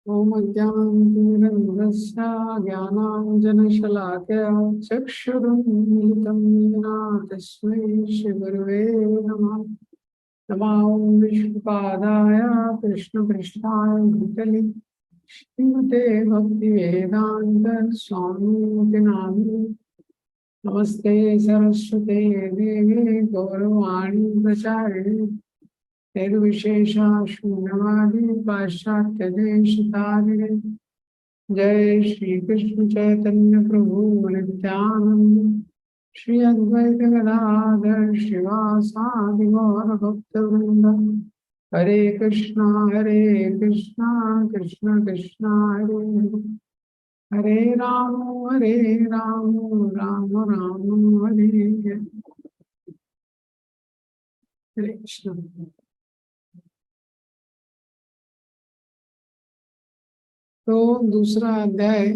ओम अज्ञानतिमिरन्धस्य ज्ञानाञ्जनशलाकया चक्षुरुन्मिलितं येन तस्मै श्रीगुरवे नमः। नमो विष्णुपादाय कृष्णपृष्ठाय भूतले श्रीमते भक्तिवेदान्त स्वामिनिति नामिने। नमस्ते सरस्वते देवी गौरवाणी प्रचारिणे निर्विशेषा शून्यवादी पाश्चात्य देशतारिणे। जय श्री कृष्ण चैतन्य प्रभु नित्यानंद श्री अद्वैत गदाधर श्रीवासादि गौर भक्त वृंद। हरे कृष्णा कृष्ण कृष्णा हरे हरे, हरे राम राम राम हरे हरे। हरे कृष्ण। तो दूसरा अध्याय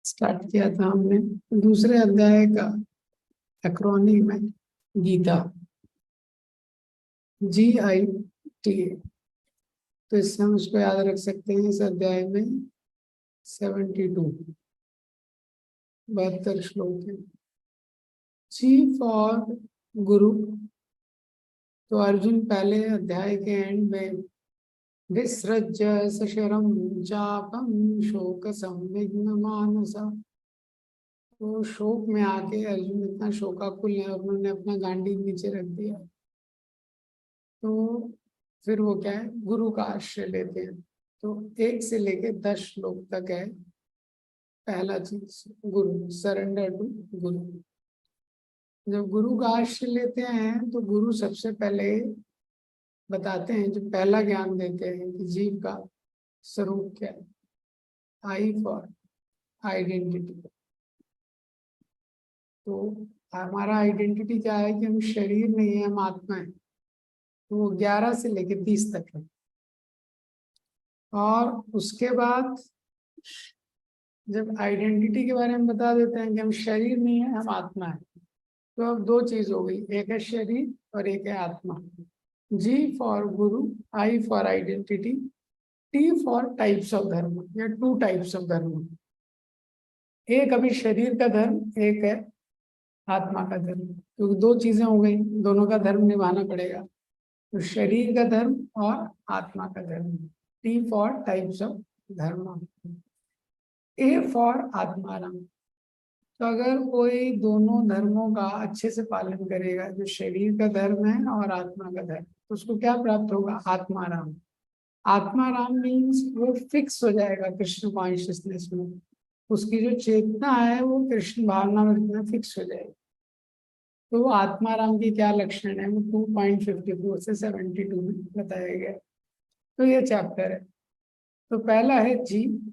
स्टार्ट किया था हमने। दूसरे अध्याय का एक्रोनिम है गीता, GITA। तो इससे हम उसको याद रख सकते हैं। इस अध्याय में 72 श्लोक है। जी फॉर गुरु। तो अर्जुन पहले अध्याय के एंड में विसृज्य सशरम चापम शोक संविघ्न मानसा। तो शोक में आके अर्जुन इतना शोकाकुल है, उन्होंने अपना गांडीव नीचे रख दिया। तो फिर वो क्या है, गुरु का आश्रय लेते हैं। तो 1 से लेके 10 श्लोक तक है। पहला चीज गुरु, सरेंडर टू गुरु। जब गुरु का आश्रय लेते हैं तो गुरु सबसे पहले बताते हैं, जो पहला ज्ञान देते हैं कि जीव का स्वरूप क्या है। आई फॉर आइडेंटिटी। तो हमारा आइडेंटिटी क्या है कि हम शरीर नहीं है, हम आत्मा है। तो वो 11 से लेके 30 तक है। और उसके बाद जब आइडेंटिटी के बारे में बता देते हैं कि हम शरीर नहीं है, हम आत्मा है, तो अब 2 चीज हो गई, एक है शरीर और एक है आत्मा। G for guru, I for identity, T for types of dharma या 2 टाइप्स ऑफ धर्म। एक अभी शरीर का धर्म, एक है आत्मा का धर्म। क्योंकि 2 चीजें हो गई, दोनों का धर्म निभाना पड़ेगा। तो शरीर का धर्म और आत्मा का धर्म। टी फॉर टाइप्स ऑफ धर्म, ए फॉर आत्माराम। तो अगर कोई दोनों धर्मों का अच्छे से पालन करेगा, जो शरीर का धर्म है और आत्मा का धर्म, तो उसको क्या प्राप्त होगा, आत्माराम। आत्माराम मीन्स वो फिक्स हो जाएगा कृष्ण कॉन्शियसनेस में। उसकी जो चेतना है वो कृष्ण भावना में फिक्स हो जाएगी। तो वो आत्माराम की क्या लक्षण है, वो 2.54 से 72 में बताया गया। तो ये चैप्टर है। तो पहला है जी।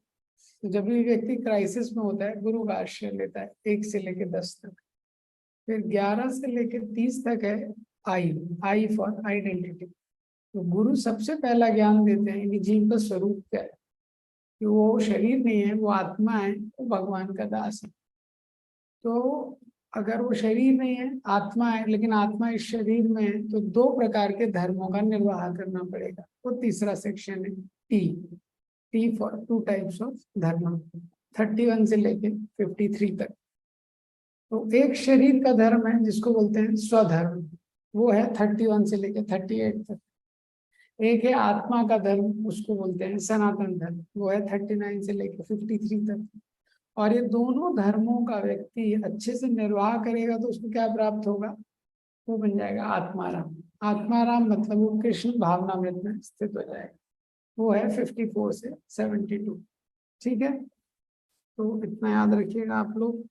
जब भी व्यक्ति क्राइसिस में होता है, गुरु का आश्रय लेता है 1 से लेके 10 तक। फिर 11 से लेके 30 तक है आई फॉर आइडेंटिटी। तो गुरु सबसे पहला ज्ञान देते हैं कि जीव का स्वरूप क्या है, कि वो शरीर नहीं है, वो आत्मा है, वो भगवान का दास है। तो अगर वो शरीर नहीं है, आत्मा है, लेकिन आत्मा इस शरीर में है, तो 2 प्रकार के धर्मों का निर्वाह करना पड़ेगा। वो तीसरा सेक्शन है टी फॉर 2 टाइप्स ऑफ धर्म, 31 से लेके 53 तक। तो एक शरीर का धर्म है जिसको बोलते हैं स्वधर्म, वो है 31 से लेके 38 तक। एक है आत्मा का धर्म, उसको बोलते हैं सनातन धर्म, वो है 39 से लेके 53 तक। और ये दोनों धर्मों का व्यक्ति अच्छे से निर्वाह करेगा तो उसको क्या प्राप्त होगा, वो बन जाएगा आत्माराम। आत्माराम मतलब वो कृष्ण भावनामृत में स्थित हो जाएगा। वो है 54 से 72। ठीक है, तो इतना याद रखिएगा आप लोग।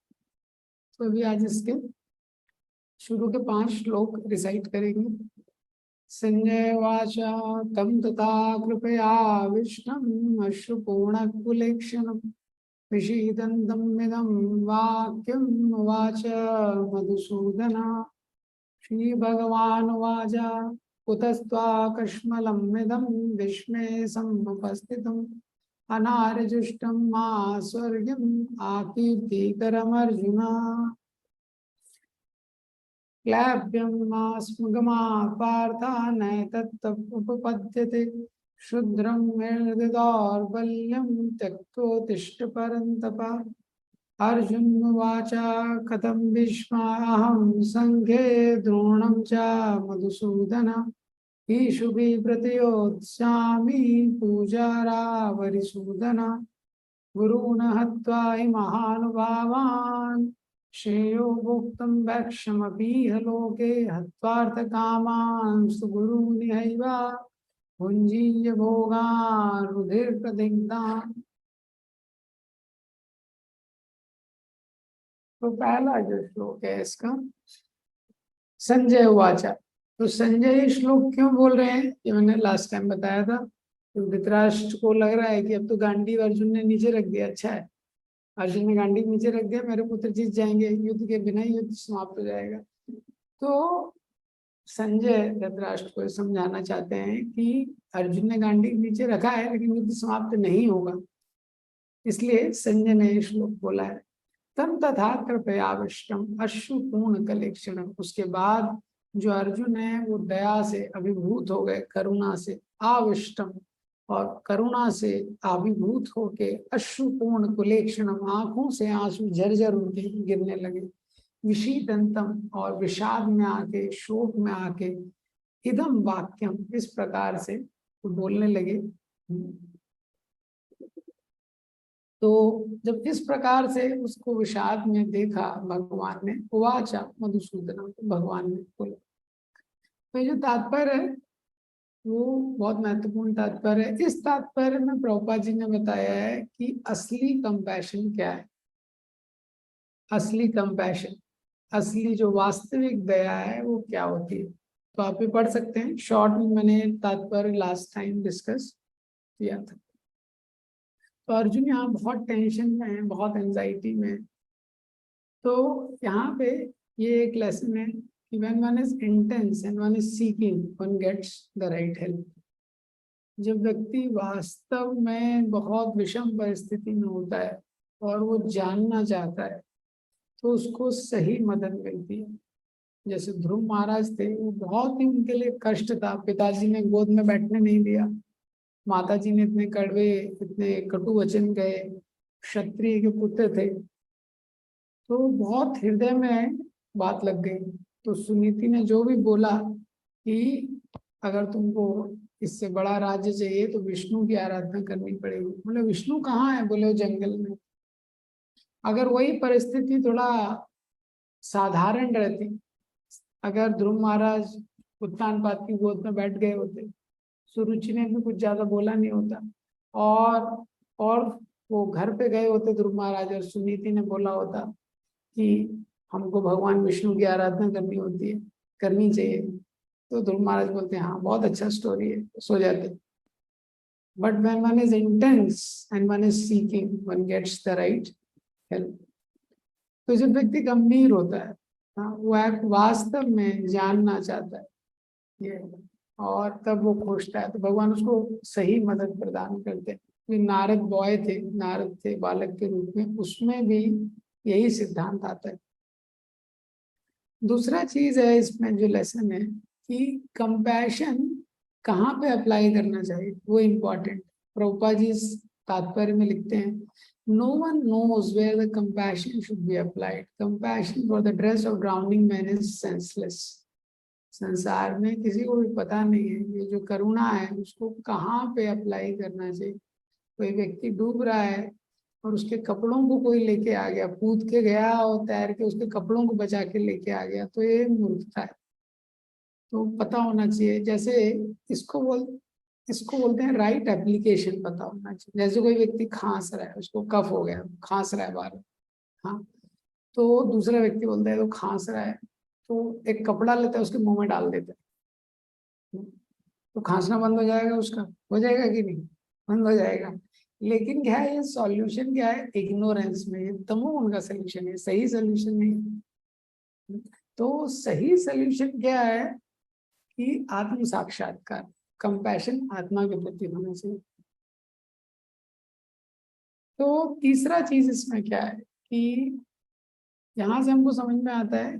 तो अभी आज इसके शुरू के 5 श्लोक रिसाइट करेंगे। संजय वाच तम तथा कृपया विष्णु अश्रुपूर्णकुलेक्षणम् विषीदन्तमिदं वाक्यम् उवाच मधुसूदन। श्रीभगवानुवाच कुतस्त्वाकश्मलमिदं विस्मये समुपस्थितम् अनार्यजुष्टं मा स्वर्ग्यम् आकीर्तिकरमर्जुन। क्लैब्यं मा स्मगमा पार्थ नैतत्तमुपपद्यते शुद्रं मे दौर्बल्यं त्यक्तोत्तिष्ठ परन्तप। अर्जुन उवाच कथं भीष्माहं संघे द्रोणं च मधुसूदन ईशुभिः प्रतियोत्स्यामि पूजारावरिसूदन। गुरून् हत्वा हि महानुभावान् श्रेयो भोक्तुं भैक्षमपीह लोके हत्वार्थकामान् सुगुरूनिहैव भुञ्जीय भोगान् रुधिरप्रदिग्धान्। तो पहला जो श्लोक है इसका, संजय उवाचा। तो संजय ये श्लोक क्यों बोल रहे हैं, ये मैंने लास्ट टाइम बताया था। तो धृतराष्ट्र को लग रहा है कि अब तो गांडीव अर्जुन ने नीचे रख दिया, अच्छा है अर्जुन ने गांडीव नीचे रख दिया, मेरे पुत्र जीत जाएंगे, युद्ध के बिना ही युद्ध समाप्त हो जाएगा। तो संजय धृतराष्ट्र को समझाना चाहते हैं कि अर्जुन ने गांडीव नीचे रखा है लेकिन युद्ध समाप्त नहीं होगा, इसलिए संजय ने ये श्लोक बोला है। तम तथा कृपयाविष्टम अश्रुपूर्ण कलेक्षण। उसके बाद जो अर्जुन है वो दया से अभिभूत हो गए, करुणा से आविष्टम, और करुणा से अभिभूत होके अश्रुपूर्ण कुलेक्षणम, आंखों से आंसू झरझर उनके गिरने लगे। विषीदंतम, और विषाद में आके, शोक में आके, इदम वाक्यम, इस प्रकार से वो बोलने लगे। तो जब इस प्रकार से उसको विषाद में देखा भगवान ने, उवाचा मधुसूदन, भगवान ने बोला। तो जो तात्पर्य है वो बहुत महत्वपूर्ण तात्पर्य है। इस तात्पर्य में प्रभुपाद जी ने बताया है कि असली कंपैशन क्या है। असली कंपैशन, असली जो वास्तविक दया है वो क्या होती है, तो आप भी पढ़ सकते हैं। शॉर्ट में मैंने तात्पर्य लास्ट टाइम डिस्कस किया था। तो अर्जुन यहाँ बहुत टेंशन में है, बहुत एंजाइटी में है। तो यहाँ पे ये एक लेसन है कि when one is intense and one is seeking, one gets the right help। जब व्यक्ति वास्तव में बहुत विषम परिस्थिति में होता है और वो जानना चाहता है तो उसको सही मदद मिलती है। जैसे ध्रुव महाराज थे, वो बहुत ही उनके लिए कष्ट था, पिताजी ने गोद में बैठने नहीं दिया, माताजी ने इतने कड़वे, इतने कटु वचन कहे, क्षत्रिय के पुत्र थे, तो बहुत हृदय में बात लग गई। तो सुनीति ने जो भी बोला कि अगर तुमको इससे बड़ा राज्य चाहिए तो विष्णु की आराधना करनी पड़ेगी। बोले विष्णु कहाँ है, बोले वो जंगल में। अगर वही परिस्थिति थोड़ा साधारण रहती, अगर ध्रुव महाराज उत्तानपाद की गोद में बैठ गए होते, सुरुचि ने भी कुछ ज्यादा बोला नहीं होता, और वो घर पे गए होते ध्रुव महाराज और सुनीति ने बोला होता कि हमको भगवान विष्णु की आराधना करनी होती है, करनी चाहिए, तो ध्रुव महाराज बोलते हैं हाँ बहुत अच्छा स्टोरी है, सो जाते। But when one is intense and one is seeking, one gets the right help. तो जब व्यक्ति गंभीर होता है, हाँ, वो एक वास्तव में जानना चाहता है ये, और तब वो खोजता है तो भगवान उसको सही मदद प्रदान करते हैं। नारद बॉय थे, नारद थे बालक के रूप में, उसमें भी यही सिद्धांत आता है। दूसरा चीज है इसमें जो लेसन है कि कंपैशन कहाँ पे अप्लाई करना चाहिए, वो इम्पोर्टेंट। प्रभुपाद जी इस तात्पर्य में लिखते हैं, no one knows where the compassion should be applied. Compassion for the dress of drowning man is senseless. संसार में किसी को भी पता नहीं है ये जो करुणा है उसको कहाँ पे अप्लाई करना चाहिए। कोई व्यक्ति डूब रहा है और उसके कपड़ों को कोई लेके आ गया, कूद के गया और तैर के उसके कपड़ों को बचा के लेके आ गया, तो ये मूर्खता है। तो पता होना चाहिए, जैसे इसको बोलते हैं राइट एप्लीकेशन, पता होना चाहिए। जैसे कोई व्यक्ति खांस रहा है, उसको कफ हो गया, खांस रहा है बार, हाँ, तो दूसरा व्यक्ति बोलता है तो खांस रहा है, तो एक कपड़ा लेता है उसके मुंह में डाल देता है, तो खांसना बंद हो जाएगा, उसका हो जाएगा कि नहीं, बंद हो जाएगा। लेकिन क्या है, ये सॉल्यूशन क्या है, इग्नोरेंस में, ये तमोगुण का सॉल्यूशन है, सही सॉल्यूशन नहीं। तो सही सॉल्यूशन क्या है कि आत्म साक्षात्कार, कंपैशन आत्मा के प्रति होना चाहिए। तो तीसरा चीज इसमें क्या है कि यहाँ से हमको समझ में आता है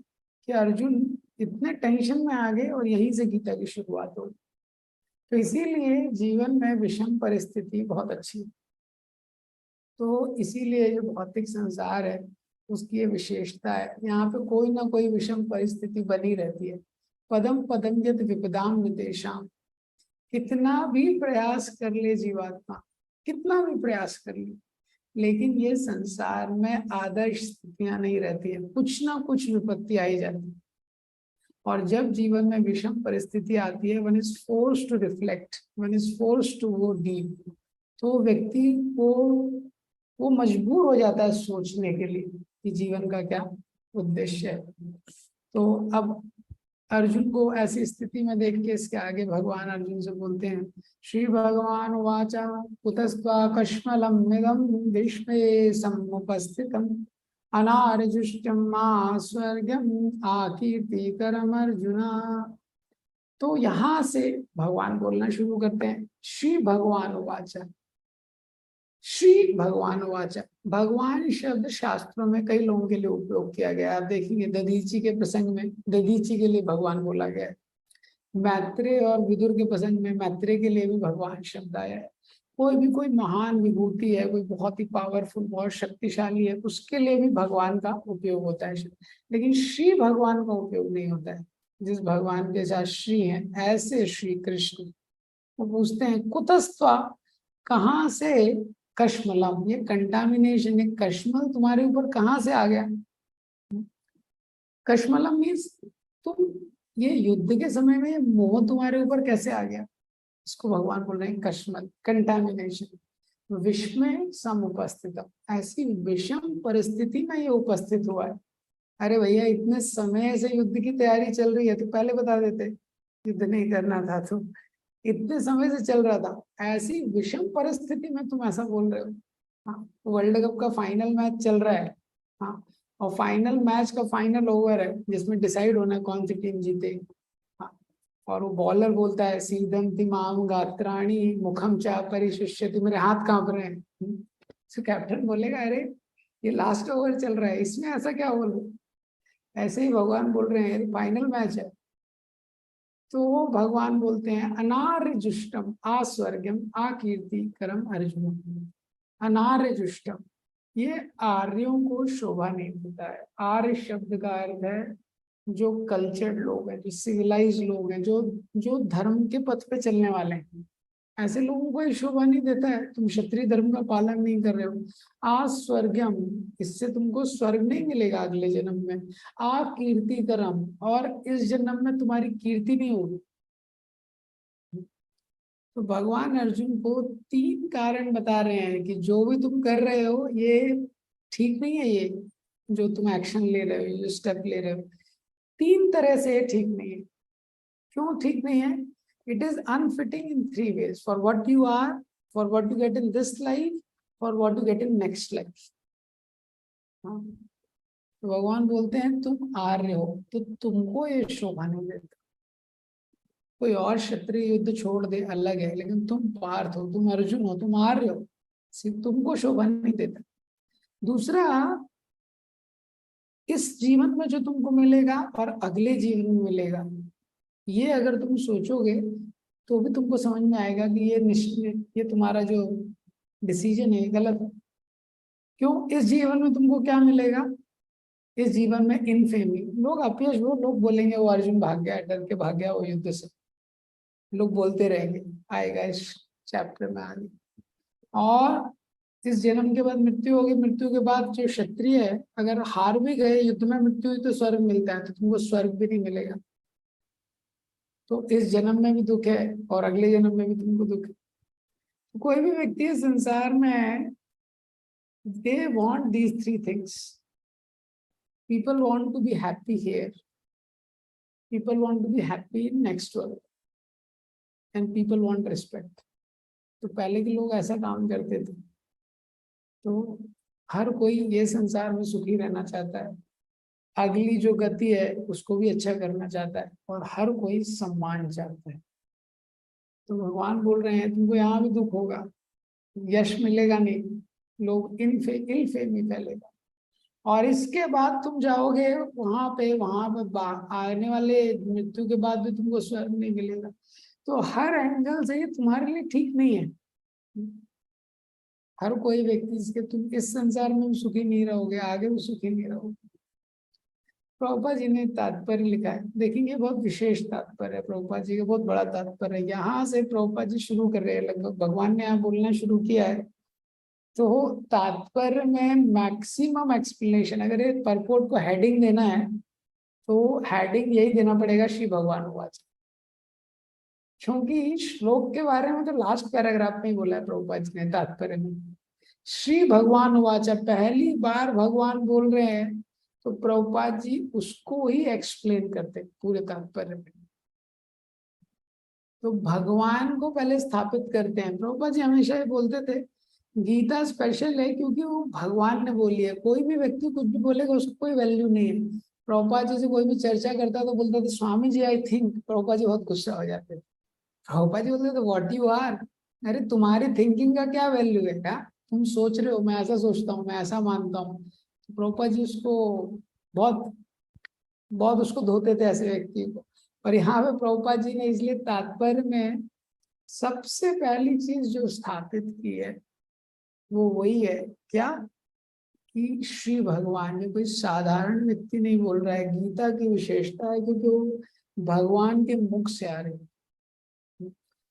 कि अर्जुन इतने टेंशन में आ गए और यहीं से गीता की शुरुआत हो। तो इसीलिए जीवन में विषम परिस्थिति बहुत अच्छी है। तो इसीलिए जो भौतिक संसार है उसकी ये विशेषता है, यहाँ पे कोई ना कोई विषम परिस्थिति बनी रहती है। पदम पदम यद विपदाम निदेशाम, कितना भी प्रयास कर ले जीवात्मा, कितना भी प्रयास कर ले, लेकिन ये संसार में आदर्श स्थितियां नहीं रहती है, कुछ ना कुछ विपत्ति आई जाती है। और जब जीवन में विषम परिस्थिति आती है, one is force to reflect, one is force to go deep, तो व्यक्ति को वो मजबूर हो जाता है सोचने के लिए कि जीवन का क्या उद्देश्य है। तो अब अर्जुन को ऐसी स्थिति में देख के इसके आगे भगवान अर्जुन से बोलते हैं, श्री भगवान वाचा कुतस्त्वा कश्मलम निदम भीष्मे समुपस्थितम अनार्जुष्टम मा स्वर्गम आकीर्तिकरम अर्जुना। तो यहाँ से भगवान बोलना शुरू करते हैं, श्री भगवान वाचा। श्री भगवान वाचा, भगवान शब्द शास्त्रों में कई लोगों के लिए उपयोग किया गया है। आप देखेंगे दधीची के प्रसंग में दधीची के लिए भगवान बोला गया है, मैत्रेय और विदुर के प्रसंग में मैत्रेय के लिए भी भगवान शब्द आया है। कोई भी कोई महान विभूति है, कोई बहुत ही पावरफुल, बहुत शक्तिशाली है, उसके लिए भी भगवान का उपयोग होता है, लेकिन श्री भगवान का उपयोग नहीं होता है। जिस भगवान के साथ श्री है, ऐसे श्री कृष्ण, वो पूछते हैं कुतस्त्वा, कहाँ से, कश्मलम, ये कंटामिनेशन है, कश्मल तुम्हारे ऊपर कहाँ से आ गया। कश्मलम मीन्स तुम, ये युद्ध के समय में मोह तुम्हारे ऊपर कैसे आ गया, इसको भगवान बोल रहे हैं कश्मल, कंटामिनेशन। विश्व में समुपस्थित, ऐसी विषम परिस्थिति में ये उपस्थित हुआ है। अरे भैया, इतने समय से युद्ध की तैयारी चल रही है, तो पहले बता देते, युद्ध नहीं करना था, तो इतने समय से चल रहा था, ऐसी विषम परिस्थिति में तुम ऐसा बोल रहे हो। हाँ, वर्ल्ड कप का फाइनल मैच चल रहा है, हाँ, और फाइनल मैच का फाइनल ओवर है जिसमें डिसाइड होना है कौन सी टीम जीते। हाँ, और वो बॉलर बोलता है सीदंति माम गात्राणी मुखम चा परिशिष्यति, मेरे हाथ कांप रहे हैं। तो कैप्टन बोलेगा अरे ये लास्ट ओवर चल रहा है, इसमें ऐसा क्या बोल रहे। ऐसे ही भगवान बोल रहे हैं फाइनल मैच है। तो वो भगवान बोलते हैं अनार्य जुष्टम आस्वर्गम आकीर्ति करम अर्जुन। अनार्य जुष्टम, ये आर्यों को शोभा नहीं देता है। आर्य शब्द का अर्थ है जो कल्चर्ड लोग हैं, जो सिविलाइज लोग हैं, जो जो धर्म के पथ पे चलने वाले हैं, ऐसे लोगों को ये शोभा नहीं देता है। तुम क्षत्रिय धर्म का पालन नहीं कर रहे हो। आ स्वर्गम, इससे तुमको स्वर्ग नहीं मिलेगा अगले जन्म में। आ कीर्ति करम, और इस जन्म में तुम्हारी कीर्ति नहीं होगी। तो भगवान अर्जुन को तीन कारण बता रहे हैं कि जो भी तुम कर रहे हो ये ठीक नहीं है, ये जो तुम एक्शन ले रहे हो, जो स्टेप ले रहे हो, तीन तरह से ये ठीक नहीं है। क्यों ठीक नहीं है? It is unfitting in three ways, for what you are, for what you get in this life, for what you get in next life. तो भगवान बोलते हैं तुम आर्य हो, तो तुमको ये शोभा नहीं देता। कोई और क्षत्रिय युद्ध छोड़ दे अलग है, लेकिन तुम पार्थ हो, तुम अर्जुन हो, तुम आर्य हो, सिर्फ तुमको शोभा नहीं देता। दूसरा, इस जीवन में जो तुमको मिलेगा और अगले जीवन में मिलेगा, ये अगर तुम सोचोगे तो भी तुमको समझ में आएगा कि ये निश्चित, ये तुम्हारा जो डिसीजन है गलत है। क्यों? इस जीवन में तुमको क्या मिलेगा? इस जीवन में इनफेमी, लोग अपयश, वो लोग बोलेंगे वो अर्जुन भाग गया, डर के भाग गया वो युद्ध से, लोग बोलते रहेंगे, आएगा इस चैप्टर में आगे। और इस जन्म के बाद मृत्यु होगी, मृत्यु के बाद जो क्षत्रिय है अगर हार भी गए युद्ध में, मृत्यु हुई तो स्वर्ग मिलता है, तो तुमको स्वर्ग भी नहीं मिलेगा। तो इस जन्म में भी दुख है और अगले जन्म में भी तुमको दुख है। तो कोई भी व्यक्ति संसार में, they want these three things. People want to be happy here, people want to be happy in next world, and people want respect. तो पहले के लोग ऐसा काम करते थे। तो हर कोई ये संसार में सुखी रहना चाहता है, अगली जो गति है उसको भी अच्छा करना चाहता है, और हर कोई सम्मान चाहता है। तो भगवान बोल रहे हैं तुमको यहाँ भी दुख होगा, यश मिलेगा नहीं, लोग इल फेमी फैलेगा, और इसके बाद तुम जाओगे वहां पे आने वाले मृत्यु के बाद भी तुमको स्वर्ग नहीं मिलेगा। तो हर एंगल से ये तुम्हारे लिए ठीक नहीं है। हर कोई व्यक्ति जिसके तुम इस संसार में भी सुखी नहीं रहोगे, आगे भी सुखी नहीं रहोगे। प्रभुपाद जी ने तात्पर्य लिखा है, देखेंगे बहुत विशेष तात्पर्य है प्रभुपाद जी का, बहुत बड़ा तात्पर्य है। यहाँ से प्रभुपाद जी शुरू कर रहे हैं, लगभग भगवान ने यहाँ बोलना शुरू किया है। तो तात्पर्य में मैक्सिमम एक्सप्लेनेशन, अगर ये परपोर्ट को हेडिंग देना है तो हेडिंग यही देना पड़ेगा, श्री भगवान उवाच। क्योंकि श्लोक के बारे में तो लास्ट पैराग्राफ में ही बोला है प्रभुपाद जी ने तात्पर्य में, श्री भगवान उवाच, पहली बार भगवान बोल रहे हैं तो प्रभुपाद जी उसको ही एक्सप्लेन करते पूरे तात्पर्य में। तो भगवान को पहले स्थापित करते हैं। प्रभुपाद जी हमेशा ये बोलते थे गीता स्पेशल है क्योंकि वो भगवान ने बोली है। कोई भी व्यक्ति कुछ भी बोलेगा उसको कोई वैल्यू नहीं है। प्रभुपाद जी से कोई भी चर्चा करता तो बोलता था स्वामी जी आई थिंक, प्रभुपाद जी बहुत गुस्सा हो जाते थे। प्रभुपाद जी बोलते थे व्हाट यू आर, अरे तुम्हारी थिंकिंग का क्या वैल्यू है, क्या तुम सोच रहे हो, मैं ऐसा सोचता हूँ, मैं ऐसा मानता हूँ। तो प्रभुपाद जी उसको बहुत बहुत उसको धोते थे ऐसे व्यक्ति को। और यहाँ पे प्रभुपाद जी ने इसलिए तात्पर्य में सबसे पहली चीज जो स्थापित की है वो वही है, क्या कि श्री भगवान ने, कोई साधारण व्यक्ति नहीं बोल रहा है। गीता की विशेषता है क्योंकि वो भगवान के मुख से आ रही है।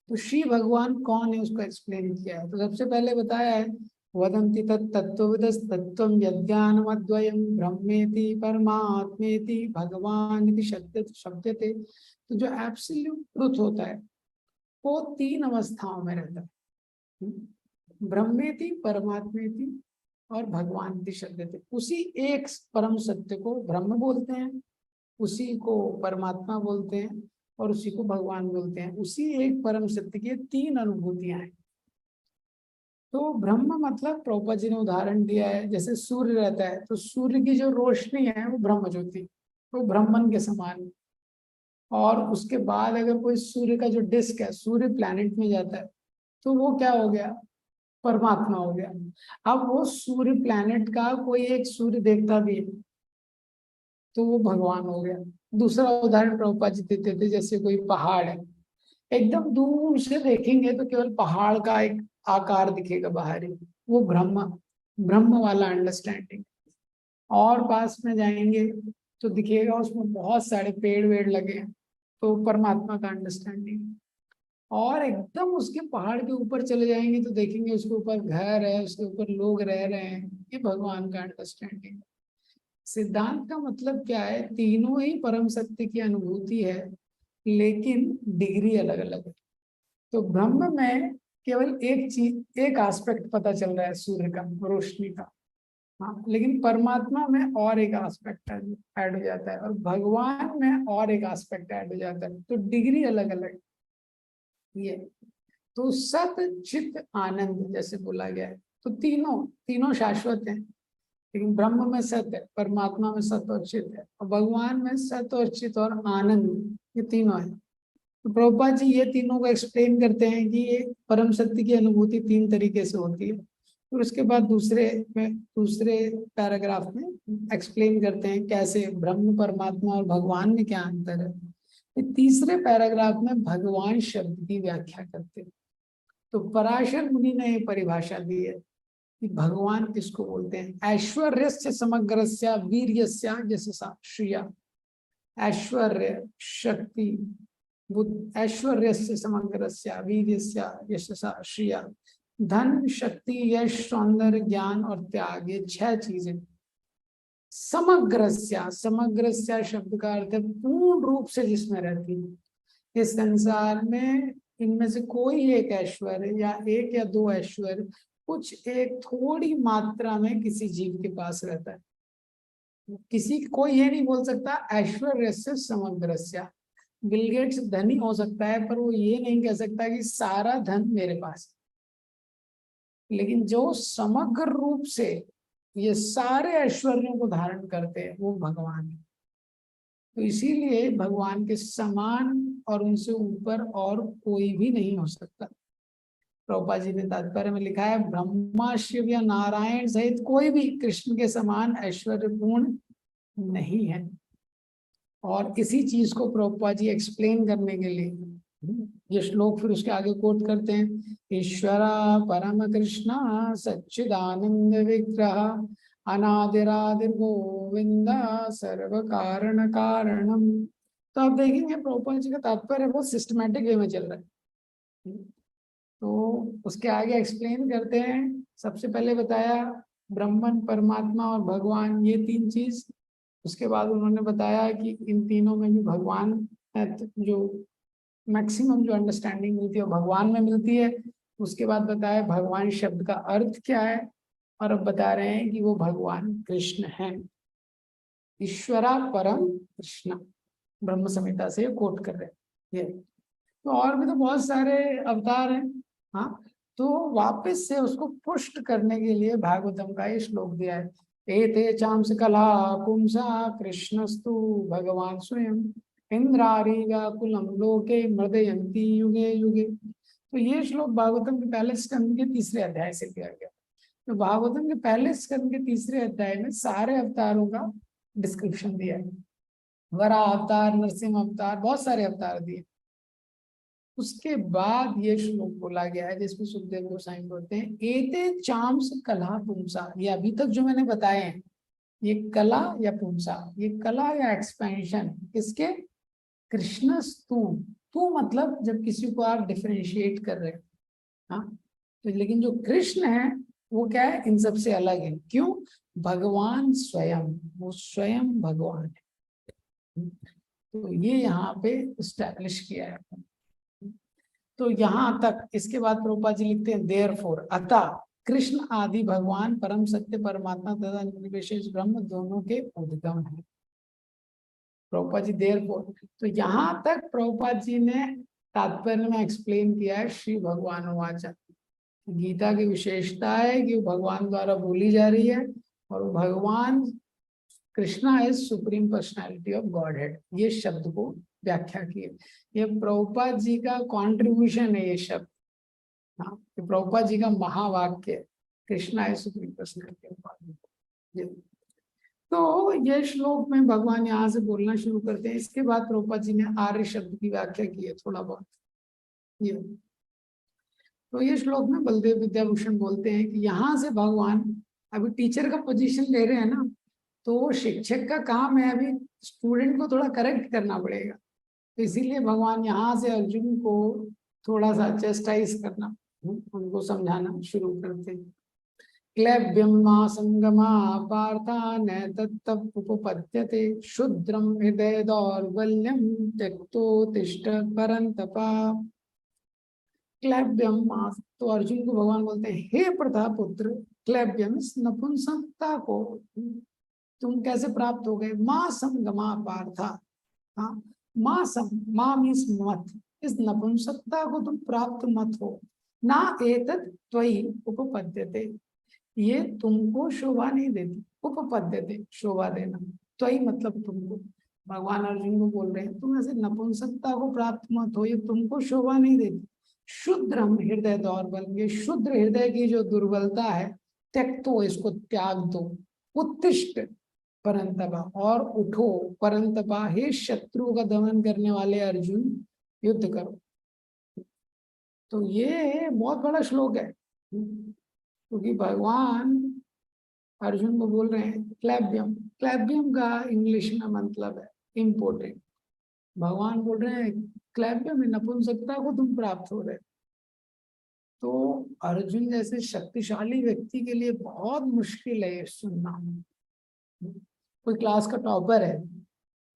तो श्री भगवान कौन है उसको एक्सप्लेन किया है। तो सबसे पहले बताया है वदन्ति तत्त्वविदस् तत्त्वं यज्ञानमद्वयं ब्रह्मेति परमात्मेति भगवान इति शब्दते। तो जो एब्सोल्यूट ट्रुथ होता है वो तीन अवस्थाओं में रहता है, ब्रह्मेति, परमात्मेति और भगवान इति शब्दते। उसी एक परम सत्य को ब्रह्म बोलते हैं, उसी को परमात्मा बोलते हैं और उसी को भगवान बोलते हैं। उसी एक परम सत्य की तीन अनुभूतियां हैं। तो ब्रह्म मतलब प्रभुपाद जी ने उदाहरण दिया है, जैसे सूर्य रहता है तो सूर्य की जो रोशनी है वो ब्रह्म ज्योति, वो ब्रह्मन के समान है। और उसके बाद अगर कोई सूर्य का जो डिस्क है, सूर्य प्लैनेट में जाता है तो वो क्या हो गया, परमात्मा हो गया। अब वो सूर्य प्लैनेट का कोई एक सूर्य देखता भी है तो वो भगवान हो गया। दूसरा उदाहरण प्रभुपाद जी देते थे, जैसे कोई पहाड़ है, एकदम दूर से देखेंगे तो केवल पहाड़ का एक आकार दिखेगा बाहरी, वो ब्रह्म, ब्रह्म वाला अंडरस्टैंडिंग। और पास में जाएंगे तो दिखेगा उसमें बहुत सारे पेड़ वेड़ लगे हैं, तो परमात्मा का अंडरस्टैंडिंग। और एकदम उसके पहाड़ के ऊपर चले जाएंगे तो देखेंगे उसके ऊपर घर है, उसके ऊपर लोग रह रहे हैं, ये भगवान का अंडरस्टैंडिंग। सिद्धांत का मतलब क्या है, तीनों ही परम सत्य की अनुभूति है लेकिन डिग्री अलग अलग है। तो ब्रह्म में केवल एक चीज, एक एस्पेक्ट पता चल रहा है सूर्य का, रोशनी का, हाँ, लेकिन परमात्मा में और एक एस्पेक्ट ऐड हो जाता है और भगवान में और एक एस्पेक्ट ऐड हो जाता है। तो डिग्री अलग अलग ये। तो सत चित आनंद जैसे बोला गया है, तो तीनों तीनों शाश्वत हैं, लेकिन ब्रह्म में सत है, परमात्मा में सत और चित है, और भगवान में सत और चित और आनंद, ये तीनों है। तो प्रभुपाद जी ये तीनों को एक्सप्लेन करते हैं कि ये परम सत्य की अनुभूति तीन तरीके से होती है। और उसके बाद दूसरे पैराग्राफ में एक्सप्लेन करते हैं कैसे ब्रह्म, परमात्मा और भगवान में क्या अंतर है। फिर तीसरे पैराग्राफ में भगवान शब्द की व्याख्या करते हैं। तो पराशर मुनि ने ये परिभाषा दी है कि भगवान किसको बोलते हैं, ऐश्वर्यस्य समग्रस्य वीर्यस्य यशसा श्रिया। ऐश्वर्य, शक्ति, बुद्ध, ऐश्वर्यस्य समग्रस्य वीर्यस्य यशसा श्रिया। धन, शक्ति, यश, सौंदर्य, ज्ञान और त्याग, ये 6 चीजें। समग्रस्य, समग्रस्य शब्द का अर्थ है पूर्ण रूप से जिसमें रहती है। इस संसार में इनमें से कोई एक ऐश्वर्य या एक या दो ऐश्वर्य कुछ एक थोड़ी मात्रा में किसी जीव के पास रहता है। किसी कोई ये नहीं बोल सकता ऐश्वर्य से समग्रस्य। बिल गेट्स धनी हो सकता है पर वो ये नहीं कह सकता कि सारा धन मेरे पास है। लेकिन जो समग्र रूप से ये सारे ऐश्वर्यों को धारण करते हैं वो भगवान है। तो इसीलिए भगवान के समान और उनसे ऊपर और कोई भी नहीं हो सकता। प्रभुपाद जी ने तात्पर्य में लिखा है ब्रह्मा, शिव या नारायण सहित कोई भी कृष्ण के समान ऐश्वर्यपूर्ण नहीं है। और इसी चीज को प्रभुपाद जी एक्सप्लेन करने के लिए ये श्लोक फिर उसके आगे कोट करते हैं, ईश्वरा परम कृष्णा सच्चिदानंद विग्रह अनादिरादिर गोविंद सर्व कारण कारणम। तो आप देखेंगे प्रभुपाद जी का तात्पर्य बहुत सिस्टमैटिक वे में चल रहा है। तो उसके आगे एक्सप्लेन करते हैं, सबसे पहले बताया ब्रह्मन, परमात्मा और भगवान, ये तीन चीज। उसके बाद उन्होंने बताया कि इन तीनों में भी भगवान है, जो मैक्सिमम जो अंडरस्टैंडिंग मिलती है वो भगवान में मिलती है। उसके बाद बताया भगवान शब्द का अर्थ क्या है, और अब बता रहे हैं कि वो भगवान कृष्ण हैं। ईश्वरा परम कृष्ण, ब्रह्म संहिता से कोट कर रहे हैं ये। तो और भी तो बहुत सारे अवतार हैं। हाँ, तो वापस से उसको पुष्ट करने के लिए भागवतम का ये श्लोक दिया है, एते चांस कला पुंसा कृष्णस्तु भगवान स्वयं इंद्रारीगा कुलम लोके मृदयंती युगे युगे। तो ये श्लोक भागवतम के पहले स्कंद के तीसरे अध्याय से दिया गया। तो भागवतम के पहले स्कंद के तीसरे अध्याय में सारे अवतारों का डिस्क्रिप्शन दिया है, वरा अवतार, नरसिंह अवतार, बहुत सारे अवतार दिए। उसके बाद ये श्लोक बोला गया है जिसमें सुखदेव गोसाई बोलते हैं, एते चाम्स कला पुंसा। ये अभी तक जो मैंने बताए हैं, ये कला या पुंसा, ये कला या एक्सपेंशन किसके, कृष्ण स्तु। तू मतलब जब किसी को आप डिफरेंशिएट कर रहे हैं, हाँ, तो लेकिन जो कृष्ण है वो क्या है, इन सबसे अलग है। क्यों, भगवान स्वयं, वो स्वयं भगवान है। तो ये यहाँ पे इस्टेब्लिश किया है। तो यहाँ तक, इसके बाद प्रभुपाद जी लिखते हैं, देयरफॉर अतः कृष्ण आदि भगवान परम सत्य परमात्मा तथा निर्विशेष ब्रह्म दोनों के उद्गम है। प्रभुपाद जी देयरफॉर, तो यहाँ तक प्रभुपाद जी ने तात्पर्य में एक्सप्लेन किया है श्री भगवान वाचा। गीता की विशेषता है कि वो भगवान द्वारा बोली जा रही है, और वो भगवान Krishna is supreme personality of God head, ये शब्द को व्याख्या की है। ये प्रभुपाद जी का कॉन्ट्रीब्यूशन है ये शब्द। हाँ, ये प्रभुपाद जी का महावाक्य है, Krishna is supreme personality of God head. तो ये श्लोक में भगवान यहाँ से बोलना शुरू करते हैं। इसके बाद प्रभुपाद जी ने आर्य शब्द की व्याख्या की है थोड़ा बहुत ये। तो ये श्लोक में बलदेव विद्याभूषण बोलते हैं कि यहाँ से भगवान अभी टीचर का पोजीशन ले रहे हैं ना, तो शिक्षक का काम है अभी स्टूडेंट को थोड़ा करेक्ट करना पड़ेगा। तो इसीलिए भगवान यहाँ से अर्जुन को थोड़ा सा चेस्टाइज करना, उनको समझाना शुरू करते हैं। क्लैब्यम संगमा पार्था न तत्तपद्यते शुद्रम हृदय दौर्बल्यम त्यक्तोत्तिष्ठ परंतपा। क्लैब्यम, तो अर्जुन को भगवान बोलते हैं, हे प्रतापुत्र, क्लैब्यम नपुंसकता को तुम कैसे प्राप्त हो गए, माँ संगमा पार्था। हाँ, माँ सम, माँ मीन्स मत, इस नपुंसकता को तुम प्राप्त मत हो। ना एतत् त्वयि उपपद्यते, ये तुमको शोभा नहीं देती। उपपद्यते, शोभा देना, त्वयि मतलब तुमको। भगवान अर्जुन को बोल रहे हैं तुम ऐसे नपुंसकता को प्राप्त मत हो, ये तुमको शोभा नहीं देती। शुद्रम हृदय दौर्बल, ये शुद्र हृदय की जो दुर्बलता है, त्यक्तो, इसको त्याग दो। उत्तिष्ठ परंतपा, और उठो। परंतपा, हे शत्रु का दमन करने वाले अर्जुन, युद्ध करो। तो ये बहुत बड़ा श्लोक है, क्योंकि भगवान अर्जुन को बोल रहे हैं क्लैब्यम। क्लैब्यम का इंग्लिश में मतलब है इम्पोर्टेंट। भगवान बोल रहे हैं क्लैब्यम में नपुंसकता को तुम प्राप्त हो रहे। तो अर्जुन जैसे शक्तिशाली व्यक्ति के लिए बहुत मुश्किल है ये सुनना। कोई क्लास का टॉपर है,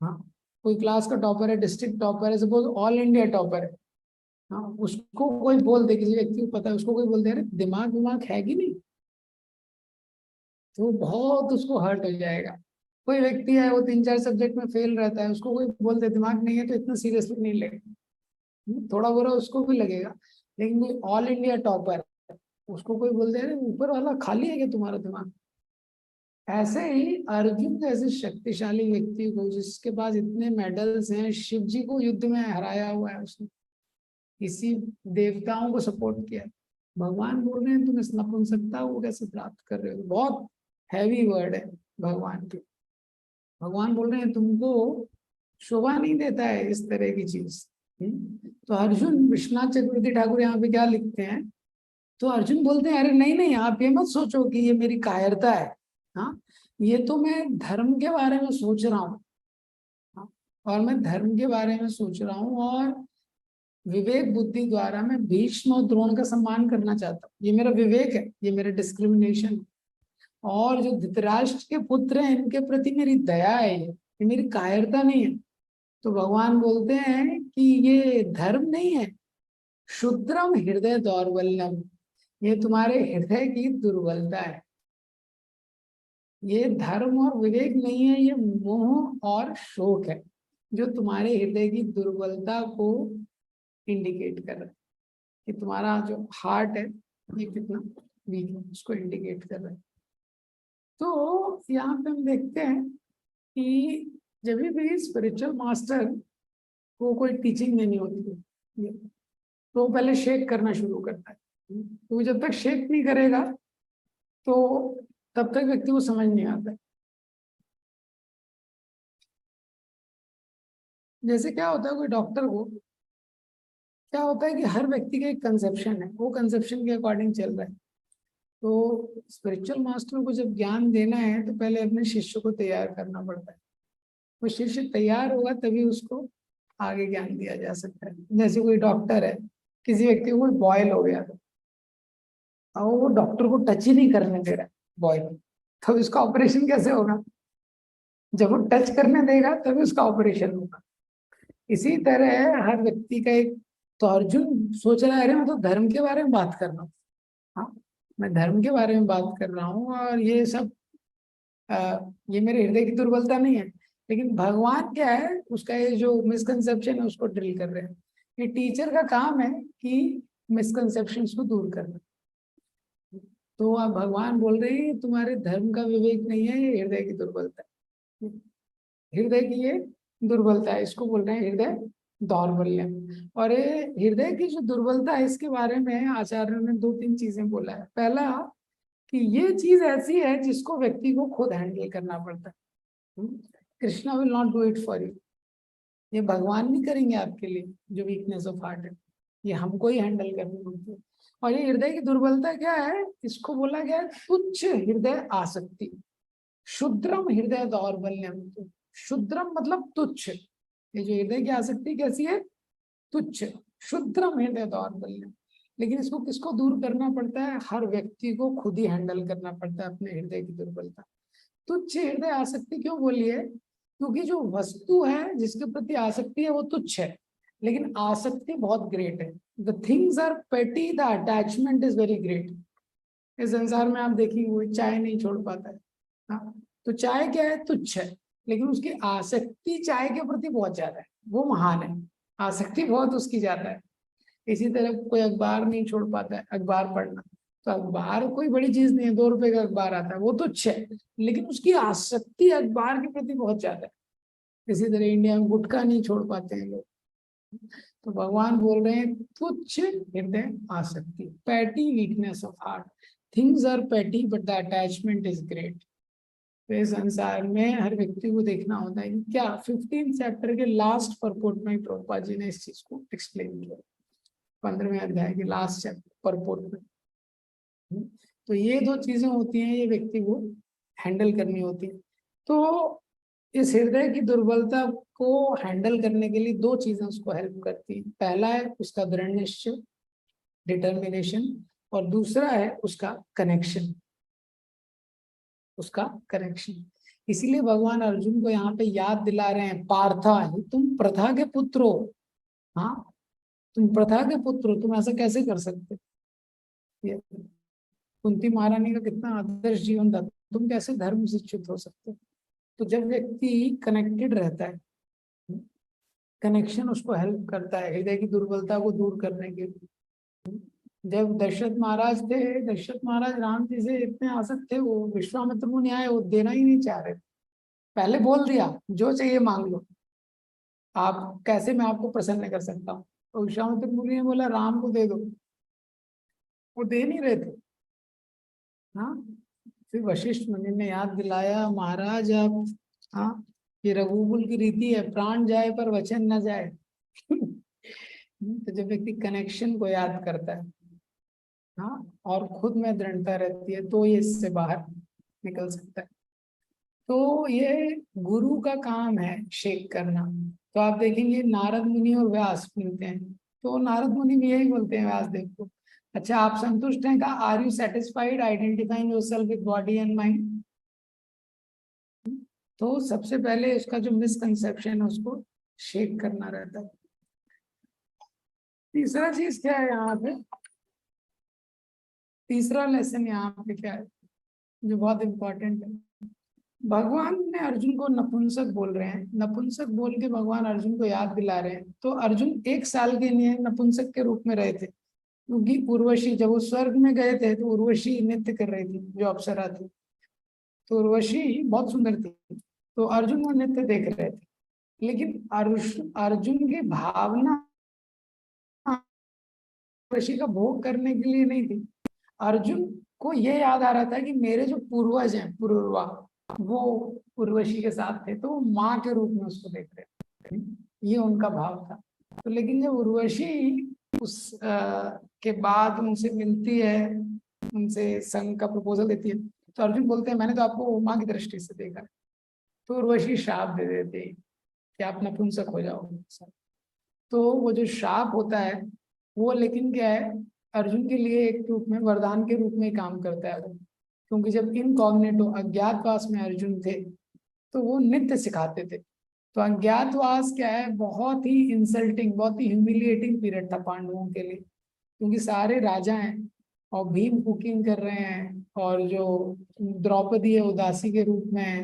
हाँ, कोई क्लास का टॉपर है, डिस्ट्रिक्ट टॉपर है, सपोज ऑल इंडिया टॉपर है, हाँ, उसको कोई बोल दे, किसी व्यक्ति को पता है, उसको कोई बोल दे, अरे दिमाग दिमाग है कि नहीं, तो बहुत उसको हर्ट हो जाएगा। कोई व्यक्ति है वो 3-4 सब्जेक्ट में फेल रहता है, उसको कोई बोल दे दिमाग नहीं है, तो इतना सीरियसली नहीं लेगा, थोड़ा बुरा उसको भी लगेगा। लेकिन कोई ऑल इंडिया टॉपर, उसको कोई बोल दे, अरे ऊपर वाला खाली है क्या तुम्हारा दिमाग। ऐसे ही अर्जुन जैसे शक्तिशाली व्यक्ति को, जिसके पास इतने मेडल्स हैं, शिव जी को युद्ध में हराया हुआ है उसने, इसी देवताओं को सपोर्ट किया, भगवान बोल रहे हैं तुम इस नपुंसकता को कैसे प्राप्त कर रहे हो। बहुत हैवी वर्ड है भगवान के। भगवान बोल रहे हैं तुमको शोभा नहीं देता है इस तरह की चीज, तो अर्जुन, विश्वनाथ चक्रवर्ती ठाकुर यहाँ पे क्या लिखते हैं, तो अर्जुन बोलते हैं अरे नहीं नहीं, आप ये मत सोचो कि ये मेरी कायरता है। हाँ, ये तो मैं धर्म के बारे में सोच रहा हूँ। हाँ, और मैं धर्म के बारे में सोच रहा हूँ, और विवेक बुद्धि द्वारा मैं भीष्म और द्रोण का सम्मान करना चाहता हूँ। ये मेरा विवेक है, ये मेरा डिस्क्रिमिनेशन। और जो धृतराष्ट्र के पुत्र हैं, इनके प्रति मेरी दया है, ये मेरी कायरता नहीं है। तो भगवान बोलते हैं कि ये धर्म नहीं है, क्षुद्रम हृदय दौर्बल्यम, ये तुम्हारे हृदय की दुर्बलता है। ये धर्म और विवेक नहीं है, ये मोह और शोक है, जो तुम्हारे हृदय की दुर्बलता को इंडिकेट कर रहा है, कि तुम्हारा जो हार्ट है ये कितना वीक है, उसको इंडिकेट कर रहा है। तो यहाँ पे हम देखते हैं कि जब भी स्पिरिचुअल मास्टर को कोई टीचिंग देनी होती है, तो पहले शेक करना शुरू करता है। तो जब तक शेक नहीं करेगा तो तब तक व्यक्ति को समझ नहीं आता है। जैसे क्या होता है, कोई डॉक्टर को क्या होता है कि हर व्यक्ति का एक कंसेप्शन है, वो कंसेप्शन के अकॉर्डिंग चल रहा है। तो स्पिरिचुअल मास्टर को जब ज्ञान देना है तो पहले अपने शिष्य को तैयार करना पड़ता है। वो शिष्य तैयार होगा तभी उसको आगे ज्ञान दिया जा सकता है। जैसे कोई डॉक्टर है, किसी व्यक्ति को कोई बॉयल हो गया और वो डॉक्टर को टच ही नहीं करने दे रहा है बॉयल, तो उसका ऑपरेशन कैसे होगा? जब वो टच करने देगा तभी उसका ऑपरेशन होगा। इसी तरह हर व्यक्ति का एक, तो अर्जुन सोच रहा है अरे मैं तो धर्म के बारे में बात कर रहा हूँ। हाँ, मैं धर्म के बारे में बात कर रहा हूँ, और ये सब ये मेरे हृदय की दुर्बलता नहीं है। लेकिन भगवान क्या है, उसका ये जो मिसकंसेप्शन है उसको ड्रिल कर रहे हैं। ये टीचर का काम है कि मिसकंसेप्शन को दूर करना। तो आप भगवान बोल रहे हैं तुम्हारे धर्म का विवेक नहीं है, ये हृदय की दुर्बलता है। हृदय की ये दुर्बलता है, इसको बोल रहे हैं हृदय दौर्बल्य। और ये हृदय की जो दुर्बलता है, इसके बारे में आचार्यों ने दो तीन चीजें बोला है। पहला कि ये चीज ऐसी है जिसको व्यक्ति को खुद हैंडल करना पड़ता है। Krishna will not do it for you, ये भगवान नहीं करेंगे आपके लिए। जो वीकनेस ऑफ हार्ट है, ये हमको ही हैंडल करनी पड़ती है। और ये हृदय की दुर्बलता क्या है, इसको बोला गया है तुच्छ हृदय आसक्ति, शुद्रम हृदय दौर्बल्यम। शुद्रम मतलब तुच्छ, ये जो हृदय की आसक्ति कैसी है, तुच्छ। शुद्रम हृदय दौर्बल्यम, लेकिन इसको किसको दूर करना पड़ता है? हर व्यक्ति को खुद ही हैंडल करना पड़ता है अपने हृदय की दुर्बलता। तुच्छ हृदय आसक्ति क्यों बोली है? क्योंकि जो वस्तु है जिसके प्रति आसक्ति है वो तुच्छ है, लेकिन आसक्ति बहुत ग्रेट है। द थिंग्स आर पेटी, the attachment is very great. इस संसार में आप देखिए, वो चाय नहीं छोड़ पाता है। हाँ, तो चाय क्या है, तुच्छ है, लेकिन उसकी आसक्ति चाय के प्रति बहुत ज्यादा है, वो महान है। आसक्ति बहुत उसकी ज्यादा है। इसी तरह कोई अखबार नहीं छोड़ पाता है, अखबार पढ़ना। तो अखबार कोई बड़ी चीज नहीं है, 2 रुपए का अखबार आता है, वो तुच्छ है, लेकिन उसकी आसक्ति अखबार के प्रति बहुत ज्यादा है। इसी तरह इंडिया में गुटखा नहीं छोड़ पाते हैं लोग। तो भगवान बोल रहे हैं तुच्छ हृदय आसक्ति, petty weakness of heart. Things are petty but the attachment is great. तो इस संसार में हर व्यक्ति को देखना होता है कि क्या 15 चैप्टर के लास्ट परपोर्ट में प्रभुपाद जी ने इस चीज को एक्सप्लेन किया। 15वें अध्याय के लास्ट चैप्टर परपोर्ट में। तो ये दो चीजें होती हैं, ये व्यक्ति को हैंडल करनी होती है। तो इस हृदय की दुर्बलता को हैंडल करने के लिए दो चीजें उसको हेल्प करती हैं। पहला है उसका दृढ़ निश्चय, डिटर्मिनेशन, और दूसरा है उसका कनेक्शन, उसका कनेक्शन। इसीलिए भगवान अर्जुन को यहाँ पे याद दिला रहे हैं, पार्था तुम प्रथा के पुत्र हो। हाँ, तुम प्रथा के पुत्र हो, तुम ऐसा कैसे कर सकते? ये कुंती महारानी का कितना आदर्श जीवन था, तुम कैसे धर्म शिक्षित हो सकते? तो जब व्यक्ति कनेक्टेड रहता है, कनेक्शन उसको हेल्प करता है हृदय की दुर्बलता को दूर करने के लिए। जब दशरथ महाराज थे, दशरथ महाराज राम जी से इतने आसक्त थे, वो विश्वामित्र मुनि आए, वो देना ही नहीं चाह रहे। पहले बोल दिया जो चाहिए मांग लो, आप कैसे मैं आपको प्रसन्न कर सकता हूँ। तो विश्वामित्र मुनि ने बोला राम को दे दो, वो दे नहीं रहे थे। हाँ, फिर वशिष्ठ मुनि ने याद दिलाया, महाराज आप, हाँ, ये रघुकुल की रीति है, प्राण जाए पर वचन न जाए। तो जब व्यक्ति कनेक्शन को याद करता है, हाँ, और खुद में दृढ़ता रहती है, तो ये इससे बाहर निकल सकता है। तो ये गुरु का काम है शेक करना। तो आप देखेंगे नारद मुनि और व्यास मिलते हैं, तो नारद मुनि भी यही बोलते हैं व्यासदेव को, अच्छा आप संतुष्ट हैं का, are you satisfied identifying yourself with body and mind. तो सबसे पहले इसका जो मिसकंसेप्शन है उसको शेक करना रहता है। तीसरा चीज क्या है यहाँ पे, तीसरा लेसन यहाँ पे क्या है जो बहुत इंपॉर्टेंट है, भगवान ने अर्जुन को नपुंसक बोल रहे हैं, नपुंसक बोल के भगवान अर्जुन को याद दिला रहे हैं। तो अर्जुन 1 साल के लिए नपुंसक के रूप में रहे थे, क्योंकि उर्वशी जब वो स्वर्ग में गए थे तो उर्वशी नृत्य कर रही थी, जो अप्सरा थी, तो उर्वशी बहुत सुंदर थी, तो अर्जुन वो नृत्य देख रहे थे। लेकिन अर्जुन की भावना उर्वशी का भोग करने के लिए नहीं थी। अर्जुन को ये याद आ रहा था कि मेरे जो पूर्वज हैं, पुरुरवा, वो उर्वशी के साथ थे, तो वो माँ के रूप में उसको देख रहे थे, ये उनका भाव था। तो लेकिन जब उर्वशी के बाद उनसे मिलती है, उनसे संग का प्रपोजल देती है, तो अर्जुन बोलते हैं मैंने तो आपको माँ की दृष्टि से देखा है। तो उर्वशी श्राप दे देते हैं कि आप नपुंसक हो जाओगे। तो वो जो श्राप होता है वो लेकिन क्या है, अर्जुन के लिए एक रूप में वरदान के रूप में काम करता है वो, क्योंकि जब इनकॉग्निटो अज्ञातवास में अर्जुन थे तो वो नित्य सिखाते थे। तो अज्ञातवास क्या है, बहुत ही इंसल्टिंग, बहुत ही ह्यूमिलिएटिंग पीरियड था पांडवों के लिए, क्योंकि सारे राजा हैं और भीम कुकिंग कर रहे हैं, और जो द्रौपदी है उदासी के रूप में है,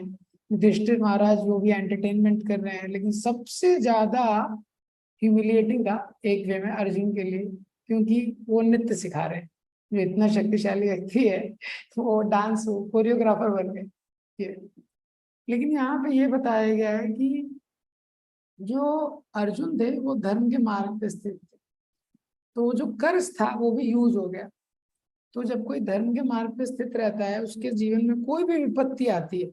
युधिष्ठिर महाराज वो भी एंटरटेनमेंट कर रहे हैं, लेकिन सबसे ज्यादा ह्यूमिलिएटिंग था एक वे में अर्जुन के लिए, क्योंकि वो नृत्य सिखा रहे हैं। जो इतना शक्तिशाली व्यक्ति है तो वो डांस कोरियोग्राफर बन गए। लेकिन यहाँ पे ये बताया गया है कि जो अर्जुन थे वो धर्म के मार्ग पे स्थित थे, तो जो कर्ज था वो भी यूज हो गया। तो जब कोई धर्म के मार्ग पे स्थित रहता है, उसके जीवन में कोई भी विपत्ति आती है,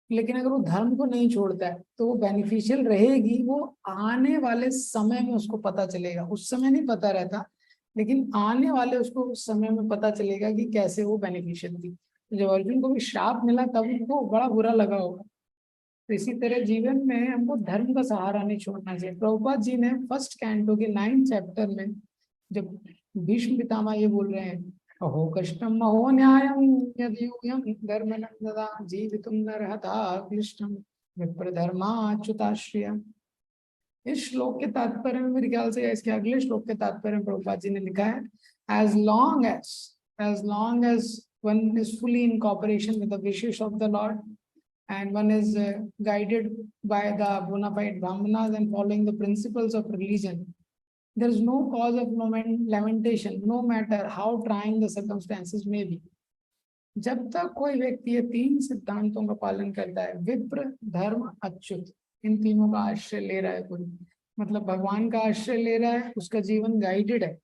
लेकिन अगर वो धर्म को नहीं छोड़ता है तो वो बेनिफिशियल रहेगी, वो आने वाले समय में उसको पता चलेगा, उस समय नहीं पता रहता, लेकिन आने वाले उसको उस समय में पता चलेगा कि कैसे वो बेनिफिशियल थी। तो जब अर्जुन को भी श्राप मिला तब उनको बड़ा बुरा लगा होगा। तो इसी तरह जीवन में हमको धर्म का सहारा नहीं छोड़ना चाहिए। प्रभुपाद जी ने फर्स्ट कैंटो के 9 चैप्टर में जब भीष्म पितामह ये बोल रहे हैं, अहो कष्टम अहो न्यायम यदि यूयं धर्मनंदना जीवितुम नरहता क्लिष्टम विप्रधर्माच्युताश्रिय। इस श्लोक के तात्पर्य में मेरे ख्याल से इसके अगले श्लोक के तात्पर्य में प्रभुपाद जी ने लिखा है, as long as one is fully in cooperation with the wishes of the Lord and one is guided by the bona fide brahmanas and following the principles of religion, there is no cause of lamentation, no matter how trying the circumstances may be. जब तक कोई व्यक्ति ये 3 सिद्धांतों का पालन करता है, विप्र धर्म अच्युत, इन तीनों का आश्रय ले रहा है कोई, मतलब भगवान का आश्रय ले रहा है, उसका जीवन गाइडेड है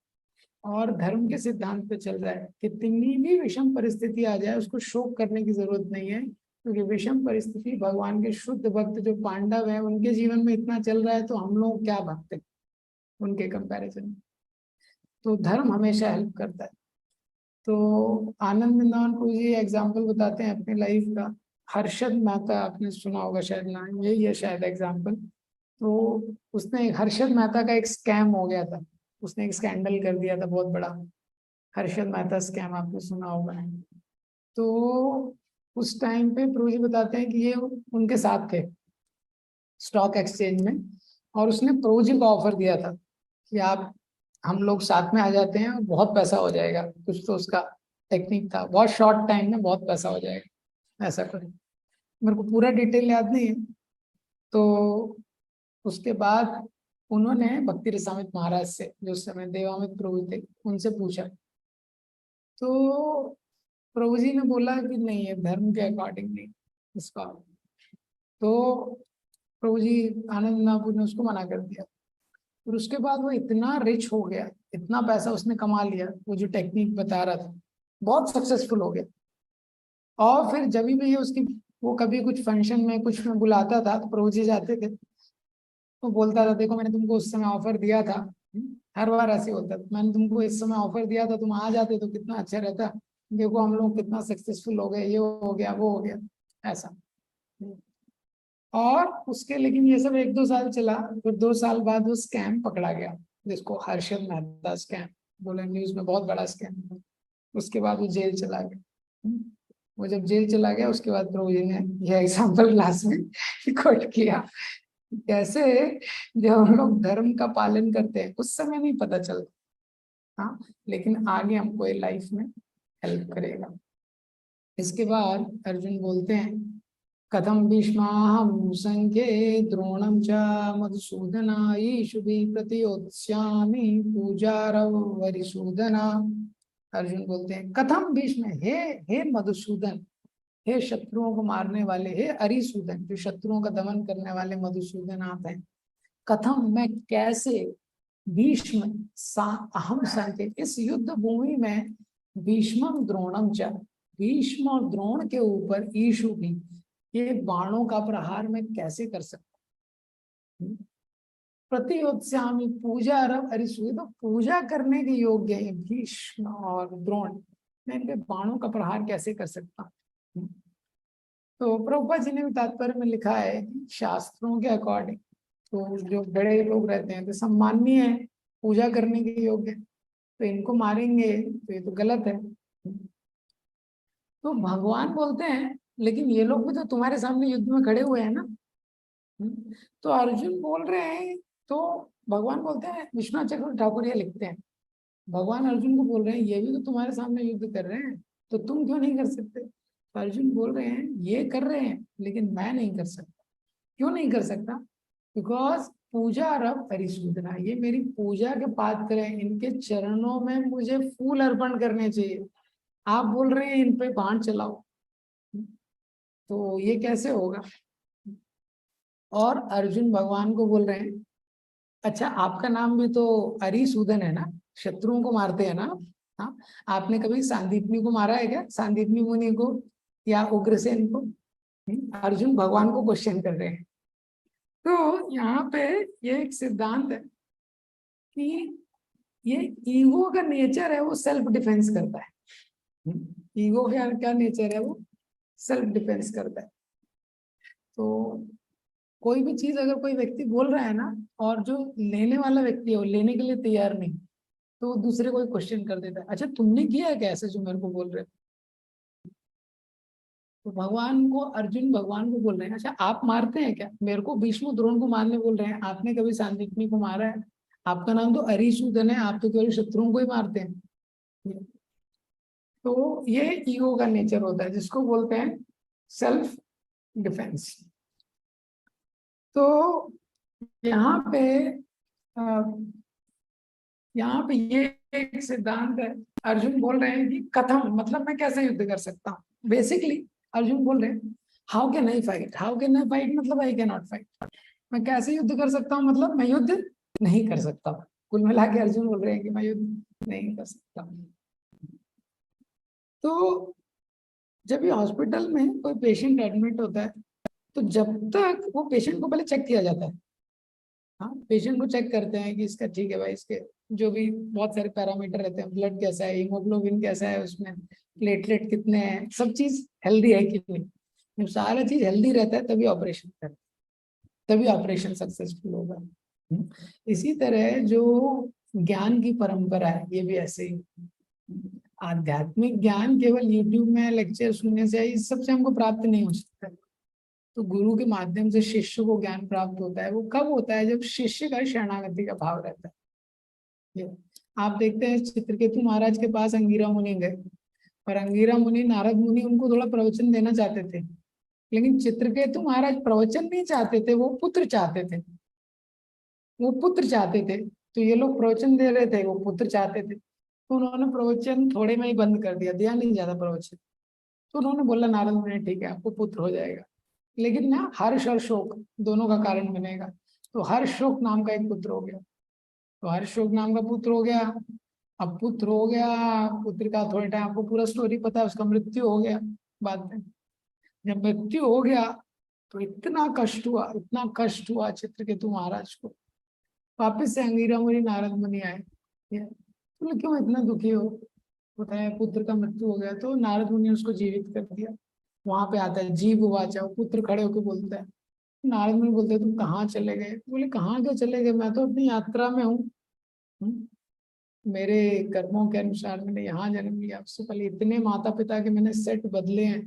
और धर्म के सिद्धांत पे चल रहा है, कितनी भी विषम परिस्थिति आ जाए उसको शोक करने की जरूरत नहीं है, क्योंकि विषम परिस्थिति भगवान के शुद्ध भक्त जो पांडव है उनके जीवन में इतना चल रहा है, तो हम लोग क्या भक्त हैं उनके कंपैरिजन में। तो धर्म हमेशा हेल्प करता है। तो आनंद वृंदावन प्रभु जी एग्जाम्पल बताते हैं अपनी लाइफ का। हर्षद मेहता आपने सुना होगा शायद, ना यही है शायद एग्जाम्पल। तो उसने हर्षद मेहता का एक स्कैम हो गया था, उसने एक स्कैंडल कर दिया था बहुत बड़ा, हर्षद मेहता स्कैम आपने सुना होगा। तो उस टाइम पे प्रभु जी बताते हैं कि ये उनके साथ थे स्टॉक एक्सचेंज में, और उसने प्रभु जी को ऑफर दिया था कि आप हम लोग साथ में आ जाते हैं और बहुत पैसा हो जाएगा, कुछ तो उसका टेक्निक था, बहुत शॉर्ट टाइम में बहुत पैसा हो जाएगा, ऐसा करें। मेरे को पूरा डिटेल याद नहीं है। तो उसके बाद उन्होंने भक्ति रसामित महाराज से, जो उस समय देवामित प्रभु थे, उनसे पूछा, तो प्रभु जी ने बोला कि नहीं, ये धर्म के अकॉर्डिंग नहीं इसका। तो प्रभु जी आनंद नापुर ने उसको मना कर दिया। और उसके बाद वो इतना रिच हो गया, इतना पैसा उसने कमा लिया, वो जो टेक्निक बता रहा था बहुत सक्सेसफुल हो गया। और फिर जब भी ये उसकी वो कभी कुछ फंक्शन में कुछ में बुलाता था तो प्रभु जी जाते थे, वो बोलता था देखो मैंने तुमको उस समय ऑफर दिया था। हर बार ऐसे होता था, मैंने तुमको इस समय ऑफर दिया था, तुम आ जाते तो कितना अच्छा रहता। देखो हम लोग कितना सक्सेसफुल हो गए, ये हो गया वो हो गया, ऐसा। और उसके लेकिन ये सब 1-2 साल चला, फिर 2 साल बाद वो स्कैम पकड़ा गया, जिसको हर्षद मेहता स्कैम बोले, न्यूज में बहुत बड़ा स्कैम। उसके बाद वो जेल चला गया। वो जब जेल चला गया उसके बाद प्रभु जी ने यह एग्जाम्पल क्लास में कोट किया, कैसे जब हम लोग धर्म का पालन करते हैं उस समय नहीं पता चलता, हाँ, लेकिन आगे हमको ये लाइफ में हेल्प करेगा। इसके बाद अर्जुन बोलते हैं, कथम भीष्माहं संख्ये द्रोणं च मधुसूदन ईशुभिः प्रतियोत्स्यामि पूजारव वरिसूदना। अर्जुन बोलते हैं, कथम भीष्म, हे मधुसूदन, हे शत्रुओं को मारने वाले, हे अरिसूदन जो शत्रुओं का दमन करने वाले मधुसूदन आप हैं, कथम मैं कैसे, भीष्म सा अहम संख्य इस युद्ध भूमि में, भीष्मम द्रोणम च भीष्म और द्रोण के ऊपर ईशु भी ये बाणों का प्रहार मैं कैसे कर सकता हूँ। प्रतियोत्स्यामि पूजा रव अरिसूद, तो पूजा करने के योग्य है भीष्म और द्रोण, मैं इनके बाणों का प्रहार कैसे कर सकता हूँ। तो प्रभुपाद जी ने भी तात्पर्य में लिखा है कि शास्त्रों के अकॉर्डिंग तो जो बड़े लोग रहते हैं तो सम्माननीय है, पूजा करने के योग्य, तो इनको मारेंगे तो ये तो गलत है। तो भगवान बोलते हैं लेकिन ये लोग भी तो तुम्हारे सामने युद्ध में खड़े हुए हैं ना। तो अर्जुन बोल रहे हैं, तो भगवान बोलते हैं, विश्वनाथ चक्रवर्ती ठाकुर ये लिखते हैं, भगवान अर्जुन को बोल रहे हैं ये भी तो तुम्हारे सामने युद्ध कर रहे हैं, तो तुम क्यों नहीं कर सकते। तो अर्जुन बोल रहे हैं ये कर रहे हैं लेकिन मैं नहीं कर सकता। क्यों नहीं कर सकता, बिकॉज पूजा रब परिशुद्धना, ये मेरी पूजा के पात्र हैं, इनके चरणों में मुझे फूल अर्पण करने चाहिए। आप बोल रहे हैं इन पे बाण चलाओ, तो ये कैसे होगा। और अर्जुन भगवान को बोल रहे हैं, अच्छा आपका नाम भी तो अरिसूदन है ना, शत्रुओं को मारते हैं ना। हाँ, आपने कभी सांदीपनी को मारा है क्या, सांदीपनी मुनि को या उग्रसेन को। अर्जुन भगवान को क्वेश्चन कर रहे हैं। तो यहाँ पे ये एक सिद्धांत है कि ये ईगो का नेचर है, वो सेल्फ डिफेंस करता है। ईगो का क्या नेचर है, वो सेल्फ डिफेंस करता है। तो कोई भी चीज अगर कोई व्यक्ति बोल रहा है ना, और जो लेने वाला व्यक्ति है वो लेने के लिए तैयार नहीं, तो वो दूसरे को क्वेश्चन कर देता है, अच्छा तुमने किया है क्या ऐसे जो मेरे को बोल रहे हो। तो भगवान को, अर्जुन भगवान को बोल रहे हैं, अच्छा आप मारते हैं क्या, मेरे को भीष्म द्रोण को मारने बोल रहे हैं, आपने कभी सांदीपनी को मारा है। आपका नाम तो अरिसूदन है, आप तो केवल शत्रुओं को ही मारते हैं। तो ये ईगो का नेचर होता है जिसको बोलते हैं सेल्फ डिफेंस। तो यहाँ पे अ, यहाँ पे ये एक सिद्धांत है। अर्जुन बोल रहे हैं कि कथम मतलब मैं कैसे युद्ध कर सकता हूँ। बेसिकली अर्जुन बोल रहे हैं how can I fight, how can I fight मतलब आई कैन नॉट फाइट, मैं कैसे युद्ध कर सकता हूँ मतलब मैं युद्ध नहीं कर सकता। कुल मिला के अर्जुन बोल रहे हैं कि मैं युद्ध नहीं कर सकता। तो जब ये हॉस्पिटल में कोई पेशेंट एडमिट होता है, तो जब तक वो पेशेंट को पहले चेक किया जाता है, हाँ पेशेंट को चेक करते हैं कि इसका ठीक है भाई, इसके जो भी बहुत सारे पैरामीटर रहते हैं, ब्लड कैसा है, हीमोग्लोबिन कैसा है, उसमें प्लेटलेट कितने हैं, सब चीज हेल्दी है कि नहीं। जब सारा चीज हेल्दी रहता है तभी ऑपरेशन करते हैं, तभी ऑपरेशन सक्सेसफुल होगा। इसी तरह जो ज्ञान की परंपरा है ये भी ऐसे ही, आध्यात्मिक ज्ञान केवल यूट्यूब में लेक्चर सुनने से इस सबसे हमको प्राप्त नहीं हो सकता। तो गुरु के माध्यम से शिष्य को ज्ञान प्राप्त होता है, वो कब होता है जब शिष्य का शरणागति का भाव रहता है। आप देखते हैं चित्रकेतु महाराज के पास अंगिरा मुनि गए, और अंगिरा मुनि, नारद मुनि उनको थोड़ा प्रवचन देना चाहते थे, लेकिन चित्रकेतु महाराज प्रवचन नहीं चाहते थे, वो पुत्र चाहते थे। वो पुत्र चाहते थे, तो ये लोग प्रवचन दे रहे थे, वो पुत्र चाहते थे, तो उन्होंने प्रवचन थोड़े में ही बंद कर दिया, दिया नहीं ज्यादा प्रवचन। तो उन्होंने बोला नारद मुनि ठीक है आपको पुत्र हो जाएगा, लेकिन ना हर्ष और शोक दोनों का कारण बनेगा। तो हर्ष शोक नाम का एक पुत्र हो गया, तो हर्ष शोक नाम का पुत्र हो गया। अब पुत्र हो गया, पुत्र का थोड़े टाइम आपको पूरा स्टोरी पता है, उसका मृत्यु हो गया बाद में। जब मृत्यु हो गया तो इतना कष्ट हुआ चित्रकेतु महाराज को। वापिस से अंगिरा मुनि नारद मुनि आए, बोले क्यों इतना दुखी हो, बताया पुत्र का मृत्यु हो गया। तो नारद मुनि ने उसको जीवित कर दिया। वहां पे आता है जीव वाचा, पुत्र खड़े होकर बोलता है। नारद मुनि बोलते तुम कहाँ चले गए, बोले कहाँ के चले गए, मैं तो अपनी यात्रा में हूँ। मेरे कर्मों के अनुसार मैंने यहाँ जन्म लिया, उससे पहले इतने माता पिता के मैंने सेट बदले हैं।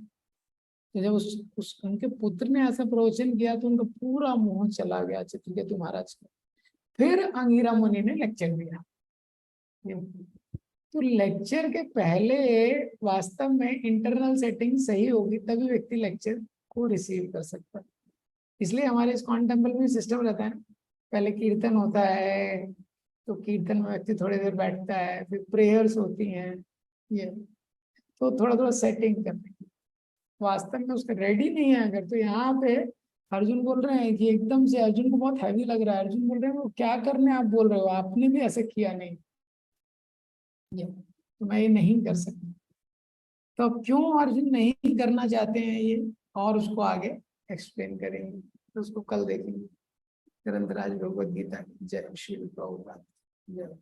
तो जब उस उनके पुत्र ने ऐसा प्रवचन किया तो उनका पूरा मोह चला गया चित्रकेतु महाराज का। फिर अंगिरा मुनि ने लेक्चर दिया। तो लेक्चर के पहले वास्तव में इंटरनल सेटिंग सही होगी, तभी व्यक्ति लेक्चर को रिसीव कर सकता है। इसलिए हमारे इस्कॉन टेम्पल में सिस्टम रहता है, पहले कीर्तन होता है, तो कीर्तन में व्यक्ति थोड़ी देर बैठता है, फिर प्रेयर्स होती हैं, ये तो थोड़ा थोड़ा सेटिंग करने की। वास्तव में उसका रेडी नहीं है अगर, तो यहाँ पे अर्जुन बोल रहे हैं कि एकदम से अर्जुन को बहुत हैवी लग रहा है। अर्जुन बोल रहे हैं वो क्या करने आप बोल रहे हो, आपने भी ऐसे किया नहीं, ये तो मैं ये नहीं कर सकता। तो अब क्यों अर्जुन नहीं करना चाहते हैं ये, और उसको आगे एक्सप्लेन करेंगे, तो उसको कल देखेंगे। ग्रंथराज भगवद गीता। जय श्री प्रभुपाद। जय।